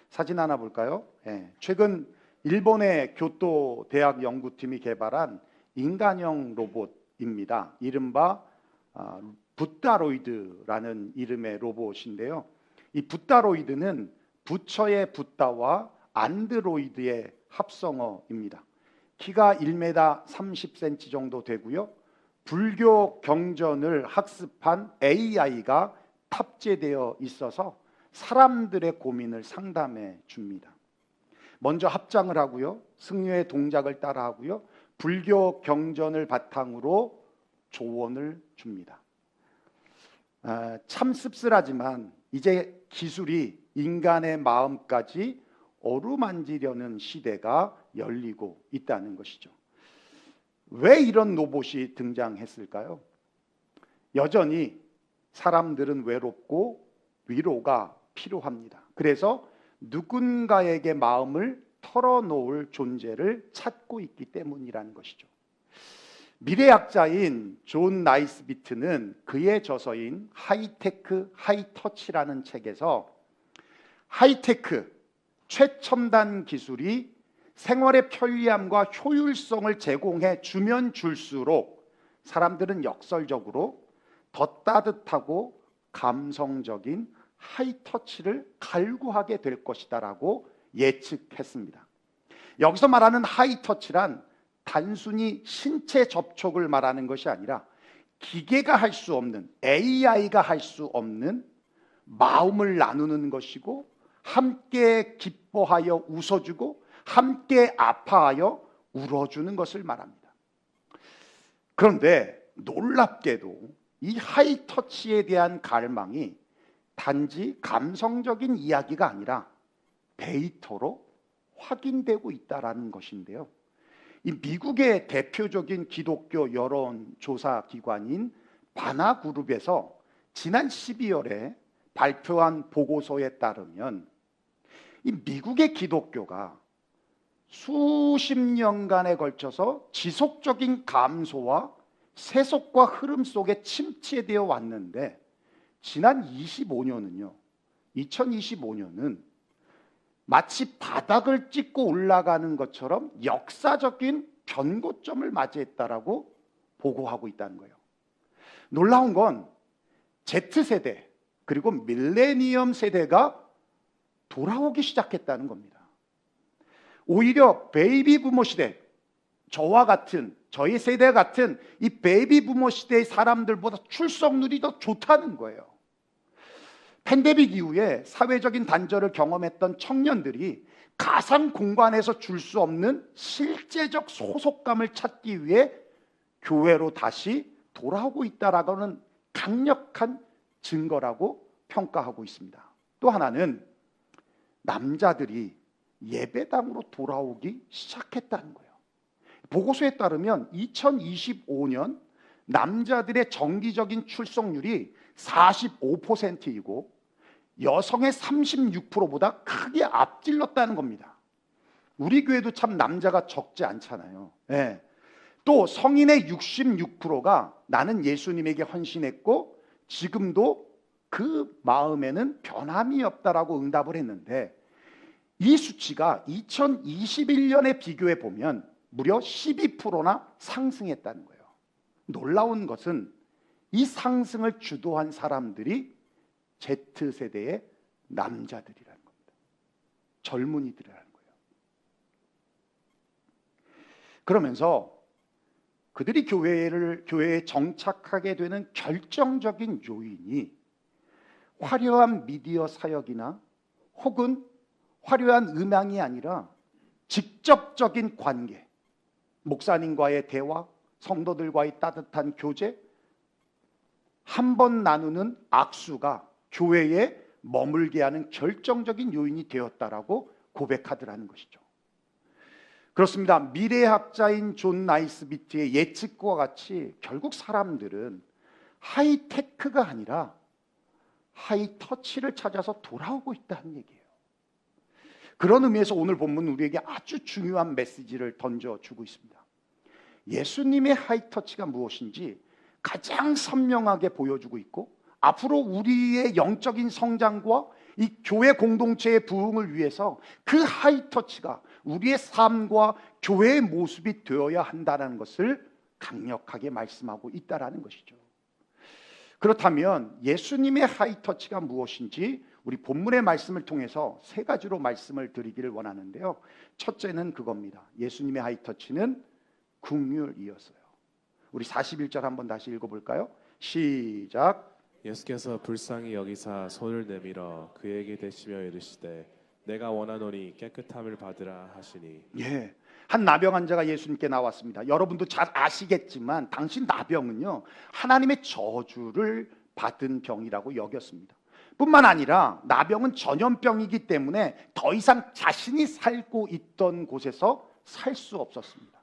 사진 하나 볼까요? 최근 일본의 교토 대학 연구팀이 개발한 인간형 로봇입니다. 이른바 붓다로이드라는 이름의 로봇인데요. 이 붓다로이드는 부처의 붓다와 안드로이드의 합성어입니다. 키가 1m 30cm 정도 되고요. 불교 경전을 학습한 AI가 탑재되어 있어서 사람들의 고민을 상담해 줍니다. 먼저 합장을 하고요. 승려의 동작을 따라 하고요. 불교 경전을 바탕으로 조언을 줍니다. 참 씁쓸하지만 이제 기술이 인간의 마음까지 어루만지려는 시대가 열리고 있다는 것이죠. 왜 이런 로봇이 등장했을까요? 여전히 사람들은 외롭고 위로가 필요합니다. 그래서 누군가에게 마음을 털어놓을 존재를 찾고 있기 때문이라는 것이죠. 미래학자인 존 나이스비트는 그의 저서인 하이테크 하이터치라는 책에서 하이테크, 최첨단 기술이 생활의 편리함과 효율성을 제공해 주면 줄수록 사람들은 역설적으로 더 따뜻하고 감성적인 하이터치를 갈구하게 될 것이다라고 예측했습니다. 여기서 말하는 하이터치란 단순히 신체 접촉을 말하는 것이 아니라 기계가 할 수 없는, AI가 할 수 없는 마음을 나누는 것이고, 함께 기뻐하여 웃어주고 함께 아파하여 울어주는 것을 말합니다. 그런데 놀랍게도 이 하이터치에 대한 갈망이 단지 감성적인 이야기가 아니라 데이터로 확인되고 있다는 것인데요. 이 미국의 대표적인 기독교 여론조사 기관인 바나그룹에서 지난 12월에 발표한 보고서에 따르면 이 미국의 기독교가 수십 년간에 걸쳐서 지속적인 감소와 세속과 흐름 속에 침체되어 왔는데, 지난 2025년은 마치 바닥을 찍고 올라가는 것처럼 역사적인 변고점을 맞이했다라고 보고하고 있다는 거예요. 놀라운 건 Z세대 그리고 밀레니엄 세대가 돌아오기 시작했다는 겁니다. 오히려 베이비 부모 시대, 저희 세대 같은 이 베이비 부모 시대의 사람들보다 출석률이 더 좋다는 거예요. 팬데믹 이후에 사회적인 단절을 경험했던 청년들이 가상 공간에서 줄 수 없는 실제적 소속감을 찾기 위해 교회로 다시 돌아오고 있다라고는 강력한 증거라고 평가하고 있습니다. 또 하나는 남자들이 예배당으로 돌아오기 시작했다는 거예요. 보고서에 따르면 2025년 남자들의 정기적인 출석률이 45%이고 여성의 36%보다 크게 앞질렀다는 겁니다. 우리 교회도 참 남자가 적지 않잖아요. 또 성인의 66%가 나는 예수님에게 헌신했고 지금도 그 마음에는 변함이 없다라고 응답을 했는데, 이 수치가 2021년에 비교해 보면 무려 12%나 상승했다는 거예요. 놀라운 것은 이 상승을 주도한 사람들이 Z세대의 남자들이라는 겁니다. 젊은이들이라는 거예요. 그러면서 그들이 교회에 정착하게 되는 결정적인 요인이 화려한 미디어 사역이나 혹은 화려한 음향이 아니라 직접적인 관계, 목사님과의 대화, 성도들과의 따뜻한 교제, 한 번 나누는 악수가 교회에 머물게 하는 결정적인 요인이 되었다라고 고백하더라는 것이죠. 그렇습니다. 미래학자인 존 나이스비트의 예측과 같이 결국 사람들은 하이테크가 아니라 하이터치를 찾아서 돌아오고 있다는 얘기예요. 그런 의미에서 오늘 본문은 우리에게 아주 중요한 메시지를 던져주고 있습니다. 예수님의 하이터치가 무엇인지 가장 선명하게 보여주고 있고, 앞으로 우리의 영적인 성장과 이 교회 공동체의 부흥을 위해서 그 하이터치가 우리의 삶과 교회의 모습이 되어야 한다는 것을 강력하게 말씀하고 있다는 것이죠. 그렇다면 예수님의 하이터치가 무엇인지 우리 본문의 말씀을 통해서 세 가지로 말씀을 드리기를 원하는데요. 첫째는 그겁니다. 예수님의 하이터치는 긍휼이었어요. 우리 41절 한번 다시 읽어볼까요? 시작. 예수께서 불쌍히 여기사 손을 내밀어 그에게 대시며 이르시되 내가 원하노니 깨끗함을 받으라 하시니. 예, 한 나병 환자가 예수님께 나왔습니다. 여러분도 잘 아시겠지만 당시 나병은요, 하나님의 저주를 받은 병이라고 여겼습니다. 뿐만 아니라 나병은 전염병이기 때문에 더 이상 자신이 살고 있던 곳에서 살 수 없었습니다.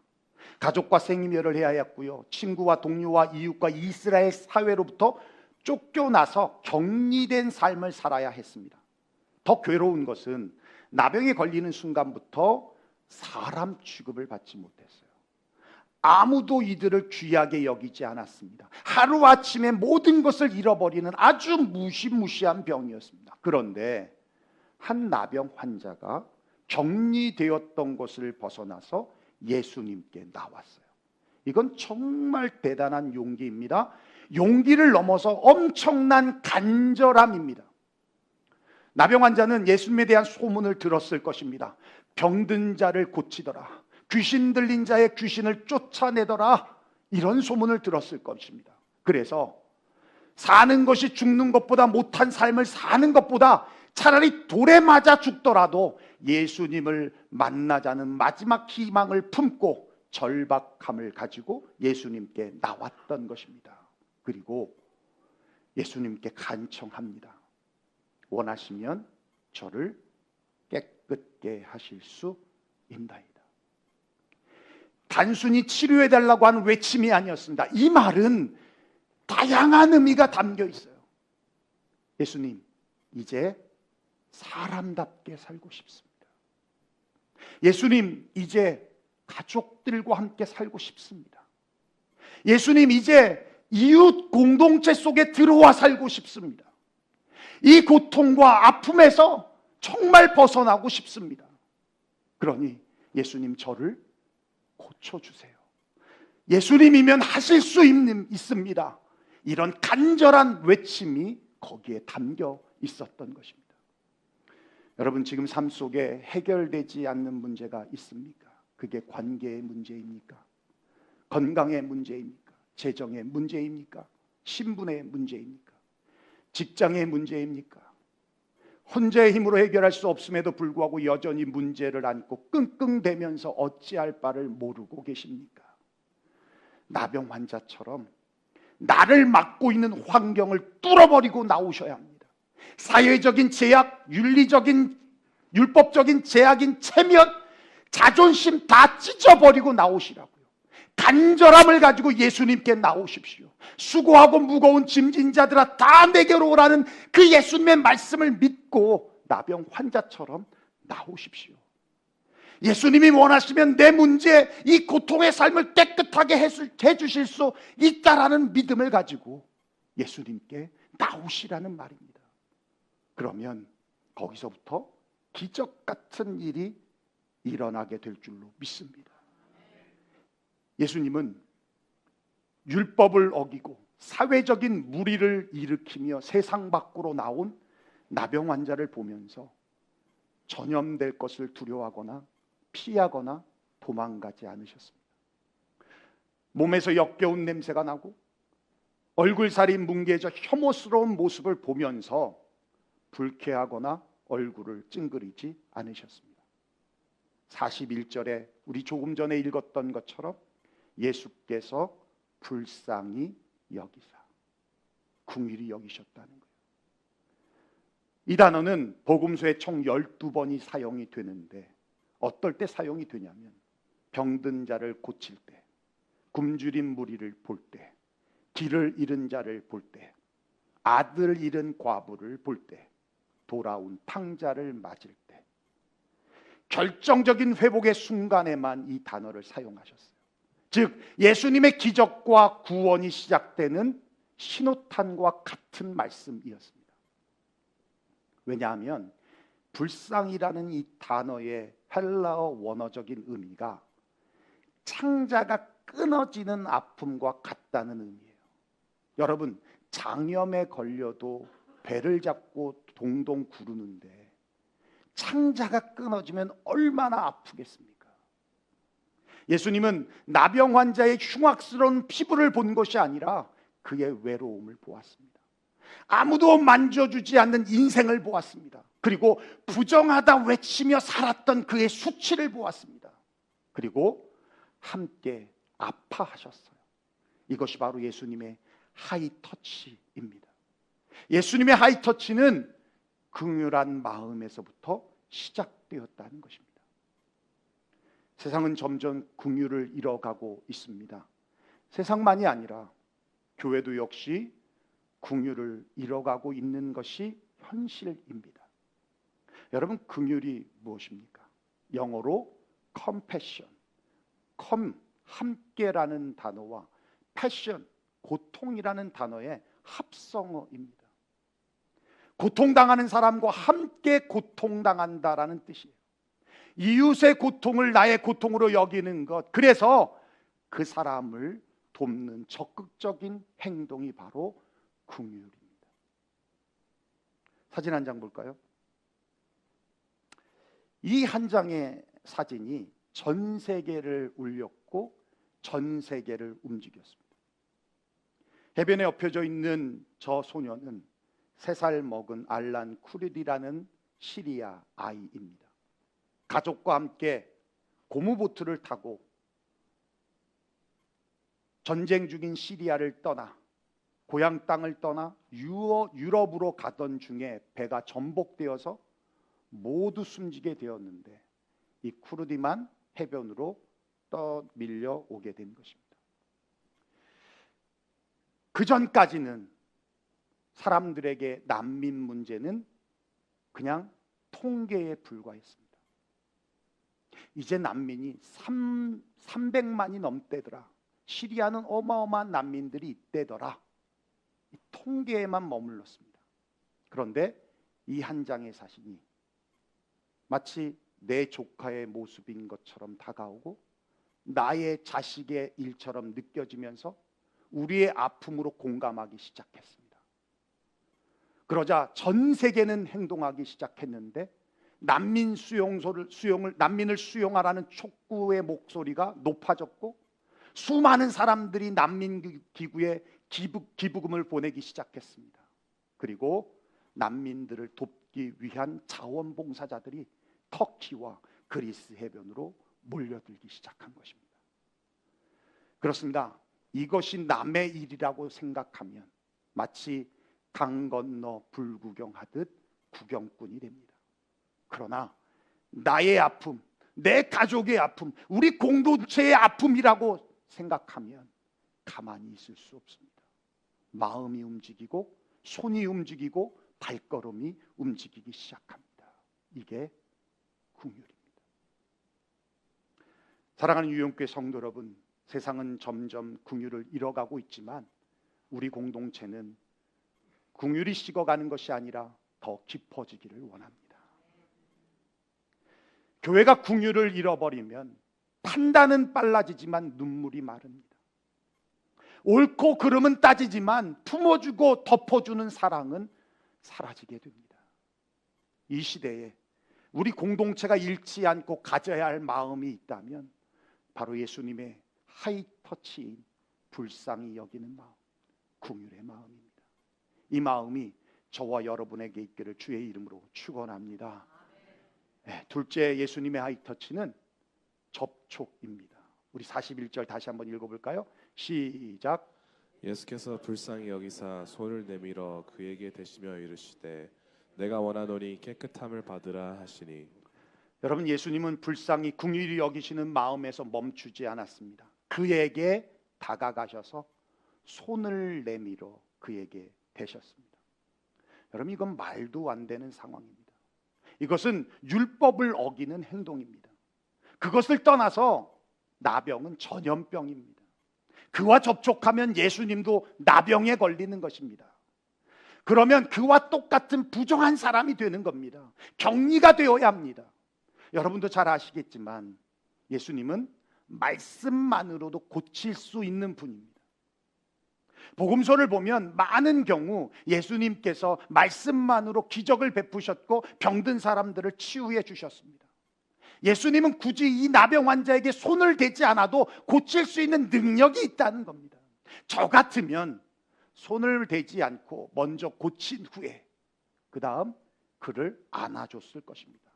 가족과 생이멸을 해야 했고요, 친구와 동료와 이웃과 이스라엘 사회로부터 쫓겨나서 격리된 삶을 살아야 했습니다. 더 괴로운 것은 나병에 걸리는 순간부터 사람 취급을 받지 못했어요. 아무도 이들을 귀하게 여기지 않았습니다. 하루아침에 모든 것을 잃어버리는 아주 무시무시한 병이었습니다. 그런데 한 나병 환자가 격리되었던 곳을 벗어나서 예수님께 나왔어요. 이건 정말 대단한 용기입니다. 용기를 넘어서 엄청난 간절함입니다. 나병 환자는 예수님에 대한 소문을 들었을 것입니다. 병든 자를 고치더라, 귀신 들린 자의 귀신을 쫓아내더라, 이런 소문을 들었을 것입니다. 그래서 사는 것이 죽는 것보다, 못한 삶을 사는 것보다 차라리 돌에 맞아 죽더라도 예수님을 만나자는 마지막 희망을 품고 절박함을 가지고 예수님께 나왔던 것입니다. 그리고 예수님께 간청합니다. 원하시면 저를 깨끗게 하실 수 있나이다. 단순히 치료해달라고 하는 외침이 아니었습니다. 이 말은 다양한 의미가 담겨 있어요. 예수님, 이제 사람답게 살고 싶습니다. 예수님, 이제 가족들과 함께 살고 싶습니다. 예수님, 이제 이웃 공동체 속에 들어와 살고 싶습니다. 이 고통과 아픔에서 정말 벗어나고 싶습니다. 그러니 예수님, 저를 고쳐주세요. 예수님이면 하실 수 있습니다. 이런 간절한 외침이 거기에 담겨 있었던 것입니다. 여러분, 지금 삶 속에 해결되지 않는 문제가 있습니까? 그게 관계의 문제입니까? 건강의 문제입니까? 재정의 문제입니까? 신분의 문제입니까? 직장의 문제입니까? 혼자의 힘으로 해결할 수 없음에도 불구하고 여전히 문제를 안고 끙끙대면서 어찌할 바를 모르고 계십니까? 나병 환자처럼 나를 막고 있는 환경을 뚫어버리고 나오셔야 합니다. 사회적인 제약, 윤리적인, 율법적인 제약인 체면, 자존심 다 찢어버리고 나오시라고요. 간절함을 가지고 예수님께 나오십시오. 수고하고 무거운 짐진 자들아 다 내게로 오라는 그 예수님의 말씀을 믿고 나병 환자처럼 나오십시오. 예수님이 원하시면 내 문제, 이 고통의 삶을 깨끗하게 해주실 수 있다라는 믿음을 가지고 예수님께 나오시라는 말입니다. 그러면 거기서부터 기적 같은 일이 일어나게 될 줄로 믿습니다. 예수님은 율법을 어기고 사회적인 무리를 일으키며 세상 밖으로 나온 나병 환자를 보면서 전염될 것을 두려워하거나 피하거나 도망가지 않으셨습니다. 몸에서 역겨운 냄새가 나고 얼굴살이 뭉개져 혐오스러운 모습을 보면서 불쾌하거나 얼굴을 찡그리지 않으셨습니다. 41절에 우리 조금 전에 읽었던 것처럼 예수께서 불쌍히 여기사, 긍휼히 여기셨다는 거예요. 이 단어는 복음서에 총 12번이 사용이 되는데 어떨 때 사용이 되냐면 병든 자를 고칠 때, 굶주린 무리를 볼 때, 길을 잃은 자를 볼 때, 아들 잃은 과부를 볼 때, 돌아온 탕자를 맞을 때, 결정적인 회복의 순간에만 이 단어를 사용하셨어요. 즉 예수님의 기적과 구원이 시작되는 신호탄과 같은 말씀이었습니다. 왜냐하면 불쌍이라는 이 단어의 헬라어 원어적인 의미가 창자가 끊어지는 아픔과 같다는 의미예요. 여러분, 장염에 걸려도 배를 잡고 동동 구르는데 창자가 끊어지면 얼마나 아프겠습니까? 예수님은 나병 환자의 흉악스러운 피부를 본 것이 아니라 그의 외로움을 보았습니다. 아무도 만져주지 않는 인생을 보았습니다. 그리고 부정하다 외치며 살았던 그의 수치를 보았습니다. 그리고 함께 아파하셨어요. 이것이 바로 예수님의 하이터치입니다. 예수님의 하이터치는 긍휼한 마음에서부터 시작되었다는 것입니다. 세상은 점점 긍휼을 잃어가고 있습니다. 세상만이 아니라 교회도 역시 긍휼을 잃어가고 있는 것이 현실입니다. 여러분, 긍휼이 무엇입니까? 영어로 compassion, 함께라는 단어와 passion, 고통이라는 단어의 합성어입니다. 고통당하는 사람과 함께 고통당한다라는 뜻이에요. 이웃의 고통을 나의 고통으로 여기는 것, 그래서 그 사람을 돕는 적극적인 행동이 바로 긍휼입니다. 사진 한 장 볼까요? 이 한 장의 사진이 전 세계를 울렸고 전 세계를 움직였습니다. 해변에 엎혀져 있는 저 소녀는 3살 먹은 알란 쿠르디라는 시리아 아이입니다. 가족과 함께 고무보트를 타고 전쟁 중인 시리아를 떠나 고향 땅을 떠나 유럽으로 가던 중에 배가 전복되어서 모두 숨지게 되었는데 이 쿠르디만 해변으로 떠밀려 오게 된 것입니다. 그 전까지는 사람들에게 난민 문제는 그냥 통계에 불과했습니다. 이제 난민이 300만이 넘대더라. 시리아는 어마어마한 난민들이 있대더라. 이 통계에만 머물렀습니다. 그런데 이 한 장의 사진이 마치 내 조카의 모습인 것처럼 다가오고 나의 자식의 일처럼 느껴지면서 우리의 아픔으로 공감하기 시작했습니다. 그러자 전 세계는 행동하기 시작했는데 난민을 수용하라는 촉구의 목소리가 높아졌고 수많은 사람들이 난민 기구에 기부금을 보내기 시작했습니다. 그리고 난민들을 돕기 위한 자원봉사자들이 터키와 그리스 해변으로 몰려들기 시작한 것입니다. 그렇습니다. 이것이 남의 일이라고 생각하면 마치 강 건너 불구경하듯 구경꾼이 됩니다. 그러나 나의 아픔, 내 가족의 아픔, 우리 공동체의 아픔이라고 생각하면 가만히 있을 수 없습니다. 마음이 움직이고 손이 움직이고 발걸음이 움직이기 시작합니다. 이게 긍휼입니다. 사랑하는 유영교회 성도 여러분, 세상은 점점 긍휼을 잃어가고 있지만 우리 공동체는 긍휼이 식어가는 것이 아니라 더 깊어지기를 원합니다. 교회가 긍휼을 잃어버리면 판단은 빨라지지만 눈물이 마릅니다. 옳고 그름은 따지지만 품어주고 덮어주는 사랑은 사라지게 됩니다. 이 시대에 우리 공동체가 잃지 않고 가져야 할 마음이 있다면 바로 예수님의 하이터치인 불쌍히 여기는 마음, 긍휼의 마음입니다. 이 마음이 저와 여러분에게 있기를 주의 이름으로 축원합니다. 네, 둘째 예수님의 하이터치는 접촉입니다. 우리 41절 다시 한번 읽어볼까요? 시작. 예수께서 불쌍히 여기사 손을 내밀어 그에게 대시며 이르시되 내가 원하노니 깨끗함을 받으라 하시니. 여러분, 예수님은 불쌍히 긍휼히 여기시는 마음에서 멈추지 않았습니다. 그에게 다가가셔서 손을 내밀어 그에게 대셨습니다. 여러분, 이건 말도 안 되는 상황입니다. 이것은 율법을 어기는 행동입니다. 그것을 떠나서 나병은 전염병입니다. 그와 접촉하면 예수님도 나병에 걸리는 것입니다. 그러면 그와 똑같은 부정한 사람이 되는 겁니다. 격리가 되어야 합니다. 여러분도 잘 아시겠지만 예수님은 말씀만으로도 고칠 수 있는 분입니다. 복음서를 보면 많은 경우 예수님께서 말씀만으로 기적을 베푸셨고 병든 사람들을 치유해 주셨습니다. 예수님은 굳이 이 나병 환자에게 손을 대지 않아도 고칠 수 있는 능력이 있다는 겁니다. 저 같으면 손을 대지 않고 먼저 고친 후에 그 다음 그를 안아줬을 것입니다.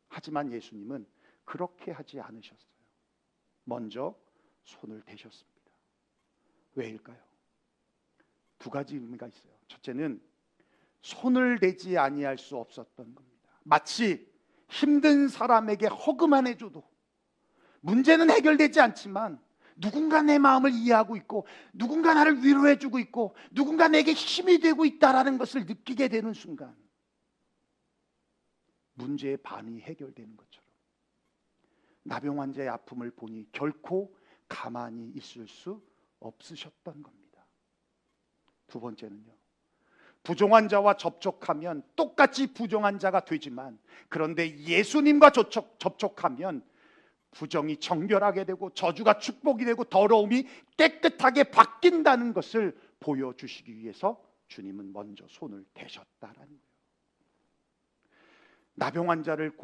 하지만 예수님은 그렇게 하지 않으셨어요. 먼저 손을 대셨습니다. 왜일까요? 두 가지 의미가 있어요. 첫째는 손을 대지 아니할 수 없었던 겁니다. 마치 힘든 사람에게 허그만 해줘도 문제는 해결되지 않지만 누군가 내 마음을 이해하고 있고 누군가 나를 위로해주고 있고 누군가 내게 힘이 되고 있다는 것을 느끼게 되는 순간 문제의 반이 해결되는 것처럼 나병 환자의 아픔을 보니 결코 가만히 있을 수 없으셨던 겁니다. 두 번째는요, 부정한 자와 접촉하면 똑같이 부정한 자가 되지만 그런데 예수님과 접촉하면 부정이 정결하게 되고 저주가 축복이 되고 더러움이 깨끗하게 바뀐다는 것을 보여주시기 위해서 주님은 먼저 손을 대셨다라는 거예요. 나병 환자를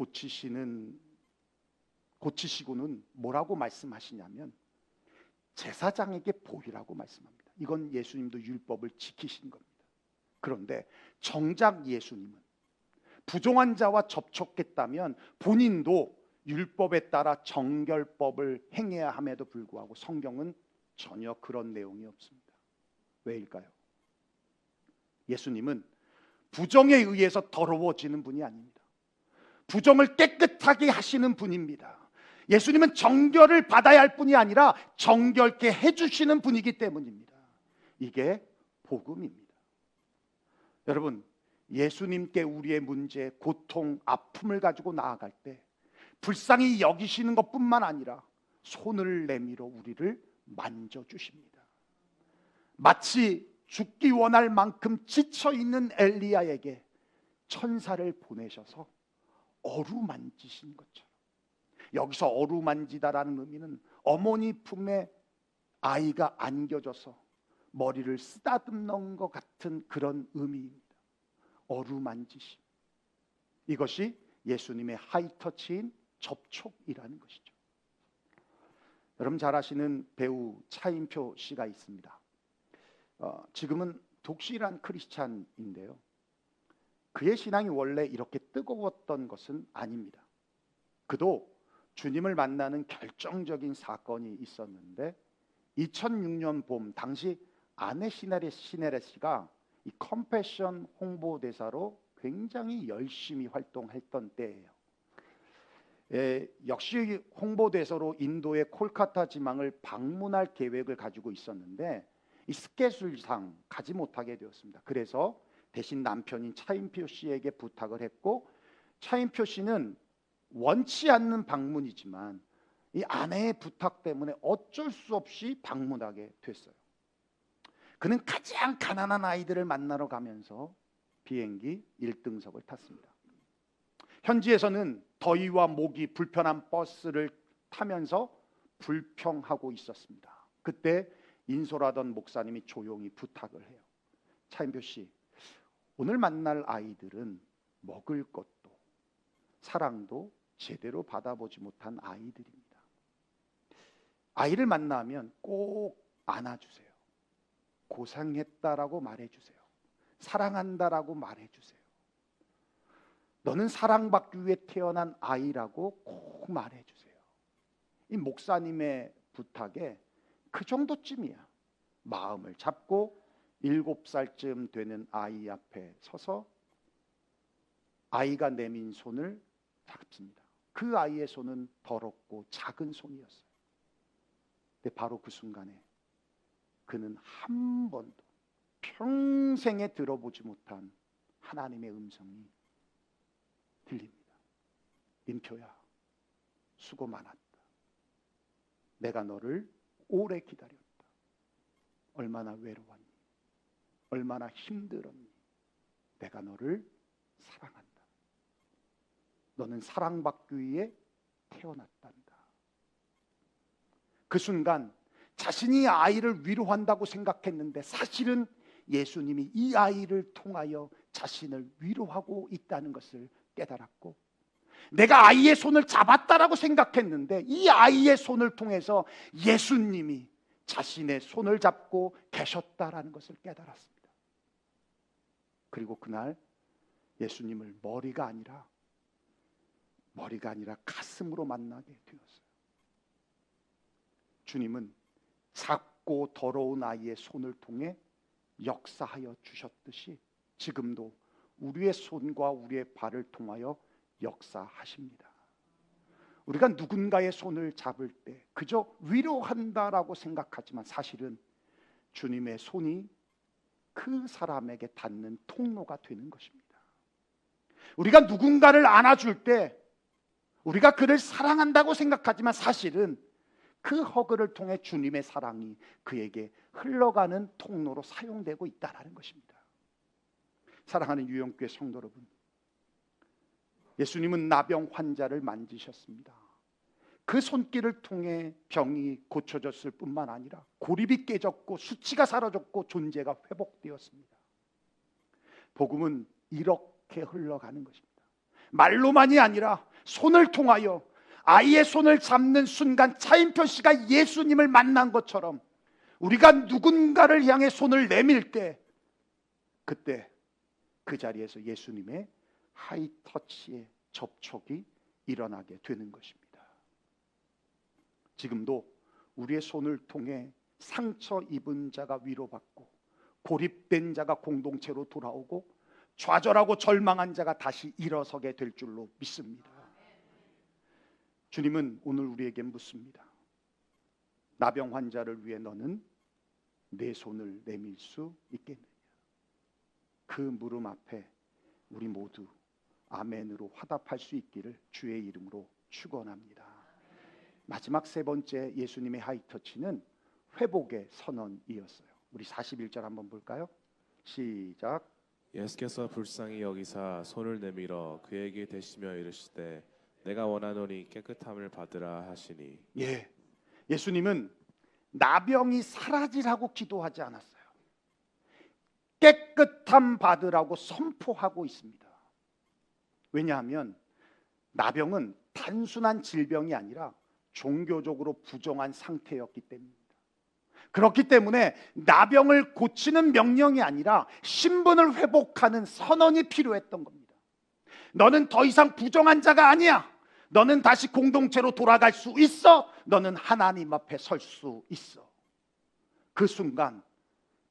고치시고는 뭐라고 말씀하시냐면 제사장에게 보이라고 말씀합니다. 이건 예수님도 율법을 지키신 겁니다. 그런데 정작 예수님은 부정한 자와 접촉했다면 본인도 율법에 따라 정결법을 행해야 함에도 불구하고 성경은 전혀 그런 내용이 없습니다. 왜일까요? 예수님은 부정에 의해서 더러워지는 분이 아닙니다. 부정을 깨끗하게 하시는 분입니다. 예수님은 정결을 받아야 할 뿐이 아니라 정결케 해주시는 분이기 때문입니다. 이게 복음입니다. 여러분, 예수님께 우리의 문제, 고통, 아픔을 가지고 나아갈 때 불쌍히 여기시는 것뿐만 아니라 손을 내밀어 우리를 만져주십니다. 마치 죽기 원할 만큼 지쳐있는 엘리야에게 천사를 보내셔서 어루만지신 것처럼, 여기서 어루만지다라는 의미는 어머니 품에 아이가 안겨져서 머리를 쓰다듬는 것 같은 그런 의미입니다. 어루만지심. 이것이 예수님의 하이터치인 접촉이라는 것이죠. 여러분 잘 아시는 배우 차인표 씨가 있습니다. 지금은 독실한 크리스찬인데요. 그의 신앙이 원래 이렇게 뜨거웠던 것은 아닙니다. 그도 주님을 만나는 결정적인 사건이 있었는데 2006년 봄 당시 아내 시네레 씨가 이 컴패션 홍보대사로 굉장히 열심히 활동했던 때예요. 역시 홍보대사로 인도의 콜카타 지방을 방문할 계획을 가지고 있었는데 이 스케줄상 가지 못하게 되었습니다. 그래서 대신 남편인 차인표 씨에게 부탁을 했고 차인표 씨는 원치 않는 방문이지만 이 아내의 부탁 때문에 어쩔 수 없이 방문하게 됐어요. 그는 가장 가난한 아이들을 만나러 가면서 비행기 1등석을 탔습니다. 현지에서는 더위와 모기 불편한 버스를 타면서 불평하고 있었습니다. 그때 인솔하던 목사님이 조용히 부탁을 해요. 차인표 씨, 오늘 만날 아이들은 먹을 것도 사랑도 제대로 받아보지 못한 아이들입니다. 아이를 만나면 꼭 안아주세요. 고생했다라고 말해주세요. 사랑한다라고 말해주세요. 너는 사랑받기 위해 태어난 아이라고 꼭 말해주세요. 이 목사님의 부탁에 그 정도쯤이야. 마음을 잡고 7살쯤 되는 아이 앞에 서서 아이가 내민 손을 잡습니다. 그 아이의 손은 더럽고 작은 손이었어요. 근데 바로 그 순간에 그는 한 번도 평생에 들어보지 못한 하나님의 음성이 들립니다. 민표야, 수고 많았다. 내가 너를 오래 기다렸다. 얼마나 외로웠니? 얼마나 힘들었니? 내가 너를 사랑한다. 너는 사랑받기 위해 태어났단다. 그 순간 자신이 아이를 위로한다고 생각했는데 사실은 예수님이 이 아이를 통하여 자신을 위로하고 있다는 것을 깨달았고, 내가 아이의 손을 잡았다라고 생각했는데 이 아이의 손을 통해서 예수님이 자신의 손을 잡고 계셨다라는 것을 깨달았습니다. 그리고 그날 예수님을 머리가 아니라 가슴으로 만나게 되었어요. 주님은 작고 더러운 아이의 손을 통해 역사하여 주셨듯이 지금도 우리의 손과 우리의 발을 통하여 역사하십니다. 우리가 누군가의 손을 잡을 때 그저 위로한다라고 생각하지만 사실은 주님의 손이 그 사람에게 닿는 통로가 되는 것입니다. 우리가 누군가를 안아줄 때 우리가 그를 사랑한다고 생각하지만 사실은 그 허그를 통해 주님의 사랑이 그에게 흘러가는 통로로 사용되고 있다는 것입니다. 사랑하는 유영교회 성도 여러분, 예수님은 나병 환자를 만지셨습니다. 그 손길을 통해 병이 고쳐졌을 뿐만 아니라 고립이 깨졌고 수치가 사라졌고 존재가 회복되었습니다. 복음은 이렇게 흘러가는 것입니다. 말로만이 아니라 손을 통하여 아이의 손을 잡는 순간 차인표 씨가 예수님을 만난 것처럼 우리가 누군가를 향해 손을 내밀 때 그때 그 자리에서 예수님의 하이터치의 접촉이 일어나게 되는 것입니다. 지금도 우리의 손을 통해 상처 입은 자가 위로받고 고립된 자가 공동체로 돌아오고 좌절하고 절망한 자가 다시 일어서게 될 줄로 믿습니다. 주님은 오늘 우리에게 묻습니다. 나병 환자를 위해 너는 내 손을 내밀 수 있겠느냐? 그 물음 앞에 우리 모두 아멘으로 화답할 수 있기를 주의 이름으로 축원합니다. 마지막 세 번째 예수님의 하이터치는 회복의 선언이었어요. 우리 41절 한번 볼까요? 시작. 예수께서 불쌍히 여기사 손을 내밀어 그에게 대시며 이르시되 내가 원하노니 깨끗함을 받으라 하시니. 예수님은 나병이 사라지라고 기도하지 않았어요. 깨끗함 받으라고 선포하고 있습니다. 왜냐하면 나병은 단순한 질병이 아니라 종교적으로 부정한 상태였기 때문입니다. 그렇기 때문에 나병을 고치는 명령이 아니라 신분을 회복하는 선언이 필요했던 겁니다. 너는 더 이상 부정한 자가 아니야. 너는 다시 공동체로 돌아갈 수 있어. 너는 하나님 앞에 설 수 있어. 그 순간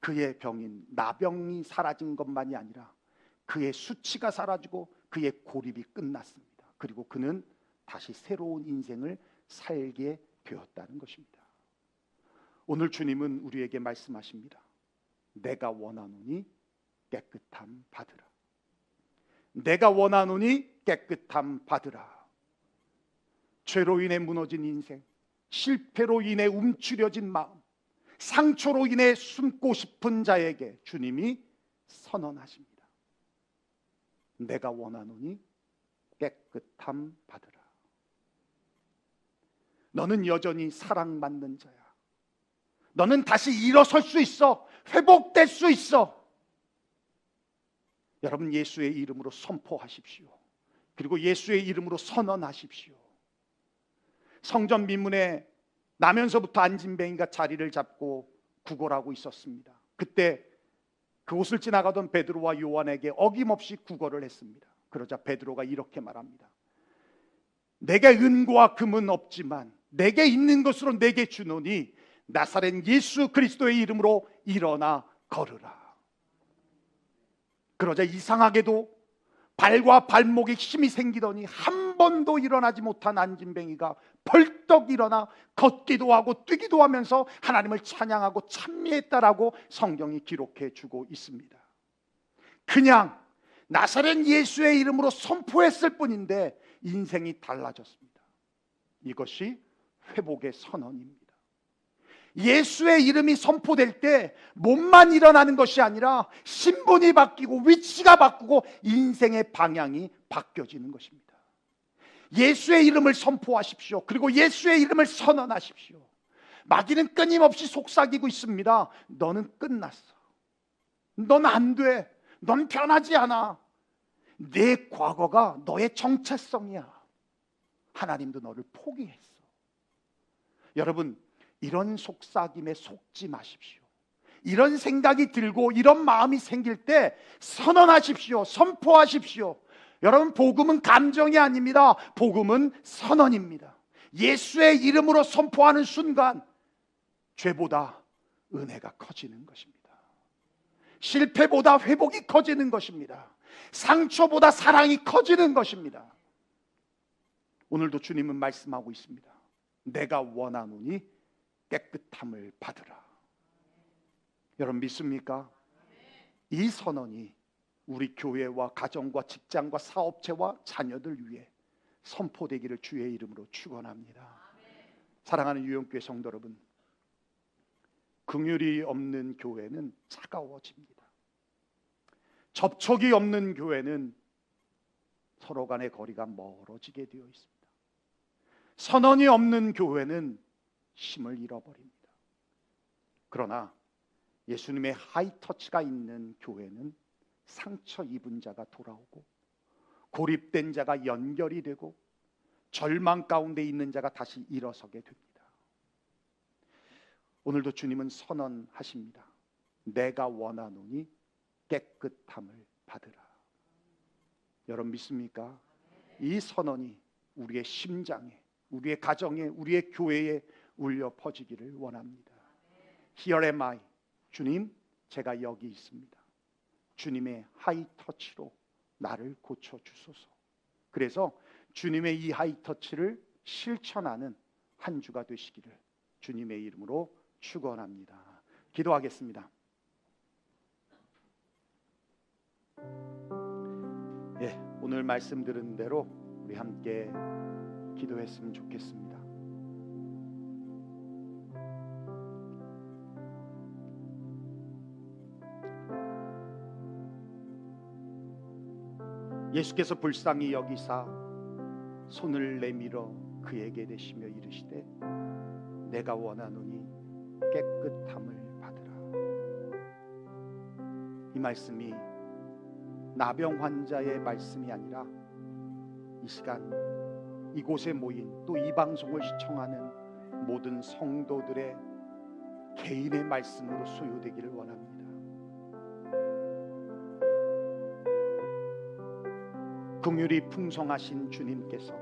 그의 병인 나병이 사라진 것만이 아니라 그의 수치가 사라지고 그의 고립이 끝났습니다. 그리고 그는 다시 새로운 인생을 살게 되었다는 것입니다. 오늘 주님은 우리에게 말씀하십니다. 내가 원하노니 깨끗함 받으라. 내가 원하노니 깨끗함 받으라. 죄로 인해 무너진 인생, 실패로 인해 움츠려진 마음, 상처로 인해 숨고 싶은 자에게 주님이 선언하십니다. 내가 원하노니 깨끗함 받으라. 너는 여전히 사랑받는 자야. 너는 다시 일어설 수 있어. 회복될 수 있어. 여러분 예수의 이름으로 선포하십시오. 그리고 예수의 이름으로 선언하십시오. 성전 미문에 나면서부터 안진뱅이가 자리를 잡고 구걸하고 있었습니다. 그때 그곳을 지나가던 베드로와 요한에게 어김없이 구걸을 했습니다. 그러자 베드로가 이렇게 말합니다. 내게 은과 금은 없지만 내게 있는 것으로 내게 주노니 나사렛 예수 그리스도의 이름으로 일어나 걸으라. 그러자 이상하게도 발과 발목에 힘이 생기더니 한 번도 일어나지 못한 안진뱅이가 벌떡 일어나 걷기도 하고 뛰기도 하면서 하나님을 찬양하고 찬미했다라고 성경이 기록해 주고 있습니다. 그냥 나사렛 예수의 이름으로 선포했을 뿐인데 인생이 달라졌습니다. 이것이 회복의 선언입니다. 예수의 이름이 선포될 때 몸만 일어나는 것이 아니라 신분이 바뀌고 위치가 바꾸고 인생의 방향이 바뀌어지는 것입니다. 예수의 이름을 선포하십시오. 그리고 예수의 이름을 선언하십시오. 마귀는 끊임없이 속삭이고 있습니다. 너는 끝났어. 넌 안 돼. 넌 변하지 않아. 내 과거가 너의 정체성이야. 하나님도 너를 포기했어. 여러분, 이런 속삭임에 속지 마십시오. 이런 생각이 들고 이런 마음이 생길 때 선언하십시오. 선포하십시오. 여러분, 복음은 감정이 아닙니다. 복음은 선언입니다. 예수의 이름으로 선포하는 순간 죄보다 은혜가 커지는 것입니다. 실패보다 회복이 커지는 것입니다. 상처보다 사랑이 커지는 것입니다. 오늘도 주님은 말씀하고 있습니다. 내가 원하노니 깨끗함을 받으라. 여러분 믿습니까? 이 선언이 우리 교회와 가정과 직장과 사업체와 자녀들 위해 선포되기를 주의 이름으로 축원합니다. 사랑하는 유영교회 성도 여러분, 긍휼이 없는 교회는 차가워집니다. 접촉이 없는 교회는 서로 간의 거리가 멀어지게 되어 있습니다. 선언이 없는 교회는 힘을 잃어버립니다. 그러나 예수님의 하이터치가 있는 교회는 상처 입은 자가 돌아오고 고립된 자가 연결이 되고 절망 가운데 있는 자가 다시 일어서게 됩니다. 오늘도 주님은 선언하십니다. 내가 원하노니 깨끗함을 받으라. 여러분 믿습니까? 이 선언이 우리의 심장에, 우리의 가정에, 우리의 교회에 울려 퍼지기를 원합니다. Here am I. 주님, 제가 여기 있습니다. 주님의 하이터치로 나를 고쳐주소서. 그래서 주님의 이 하이터치를 실천하는 한 주가 되시기를 주님의 이름으로 축원합니다. 기도하겠습니다. 오늘 말씀 들은 대로 우리 함께 기도했으면 좋겠습니다. 예수께서 불쌍히 여기사 손을 내밀어 그에게 대시며 이르시되 내가 원하노니 깨끗함을 받으라. 이 말씀이 나병 환자의 말씀이 아니라 이 시간 이곳에 모인 또 이 방송을 시청하는 모든 성도들의 개인의 말씀으로 소요되기를 원합니다. 긍휼이 풍성하신 주님께서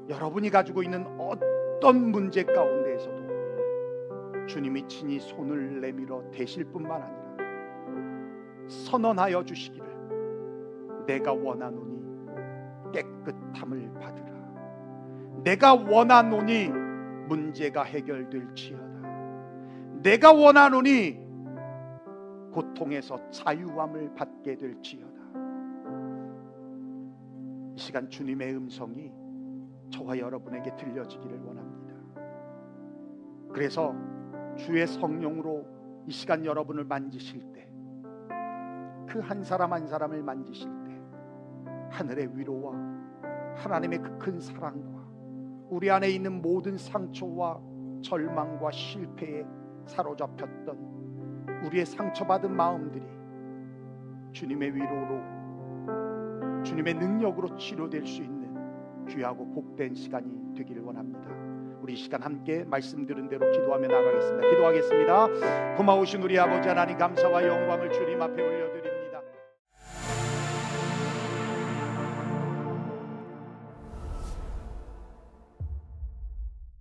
여러분이 가지고 있는 어떤 문제 가운데에서도 주님이 친히 손을 내밀어 대실 뿐만 아니라 선언하여 주시기를 내가 원하노니 깨끗함을 받으라. 내가 원하노니 문제가 해결될지어다. 내가 원하노니 고통에서 자유함을 받게 될지어다. 이 시간 주님의 음성이 저와 여러분에게 들려지기를 원합니다. 그래서 주의 성령으로 이 시간 여러분을 만지실 때, 그 한 사람 한 사람을 만지실 때 하늘의 위로와 하나님의 그 큰 사랑과 우리 안에 있는 모든 상처와 절망과 실패에 사로잡혔던 우리의 상처받은 마음들이 주님의 위로로, 주님의 능력으로 치료될 수 있는 귀하고 복된 시간이 되기를 원합니다. 우리 이 시간 함께 말씀 들은 대로 기도하며 나가겠습니다. 기도하겠습니다. 고마우신 우리 아버지 하나님, 감사와 영광을 주님 앞에 올려드립니다.